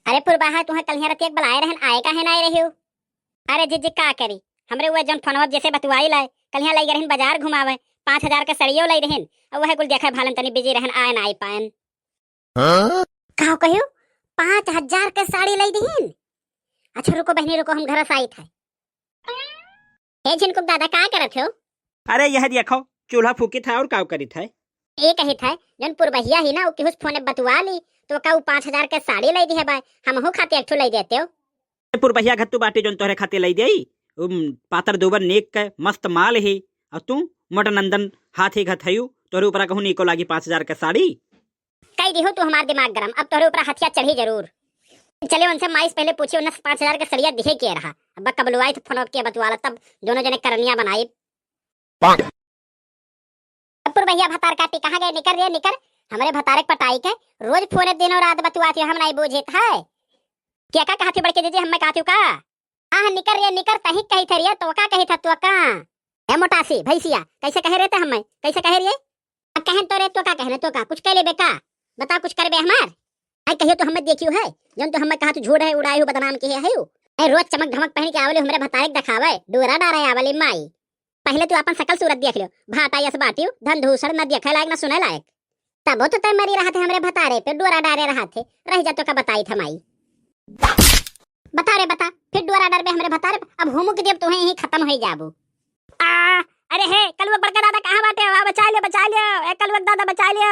अरे पुरबाहा तुहे कल यहाँ रतिया बुलाए रहन, आए काहे ना आए रहे हो? अरे जी का करी, हमरे वो जन फोनवा जैसे बतुआई लाए कल यहाँ लाई रहन बाजार घुमावे, 5,000 का सड़ियो लाई रहन और वह कुल देखा भालन तनी बिजी रहन, आए ना आई पान। कहो कहियो 5,000 का साड़ी लाई दहीन। अच्छा रुको बहनी रुको, हम घर से आई था। ए जिनको दादा का करत हो? अरे यह देखो चूल्हा फूकी था और काव करी था। ए कही था जन पुरबहिया ही ना उ केहुस फोने बतुआ ली तो का 5,000 के साड़ी लाई दी है बाय, हमहु खाते एक ठो लाई देते हो। पुरबहिया घत्तू बाटे जोन तोहरे खाते लाई देई, पातर दोबर नेक के मस्त माल है और तू मोटा नंदन हाथी घथयू तोहरे ऊपर कहूं नीको लागी 5,000 के साड़ी। कई दिहो तू हमार दिमाग गरम, अब तोहरे ऊपर हथिया चढ़ी जरूर। चले उनसे माइस पहले पूछे उन्हें 5,000 का सड़िया दिखे के रहा, अब कब बुलवाई तो फोन के बतवाला, तब दोनों जने करनिया बनाई। पुरबहिया भतार काटी कहाँ गए? निकर रे निकर, हमारे भतारे पटाई के रोज फोन दिन और रात बतुआती हम नहीं बूझित है। क्या का कहती बड़के दीदी हम कहती का? हां निकर रे निकर, तही कही थरिया तो का कही था तू का? ए मोटासी भैसिया कैसे कह रहे थे हमें, कैसे कह रही है? कहन तो रे तो का कहने तो का कुछ कह ले बेका, बता कुछ कर बे हमार। आई कहियो तो हमें देखियो है जन तो हमें कहा तू झूठ है उड़ाई हो बदनाम की है हो। ए रोज चमक धमक पहन के आवले हमरे भतारे दिखावे, डोरा डारे आवले माई। पहले तू अपन सकल सूरत देख लियो, भाटा यस बाटियो धन धूसर न देखे लायक न सुने लायक। तब तो तय मरी रहा थे हमरे भतारे पे, डोरा डारे रहा थे, रह जा तो का बताई था माई। बता रे बता, फिर डोरा डार बे हमरे भतारे, अब होमो के देव तुम्हें यही खत्म हो जाबो। अरे हे कल वो बड़का दादा कहां बाटे? बचा लियो ए कल वो दादा बचा लियो।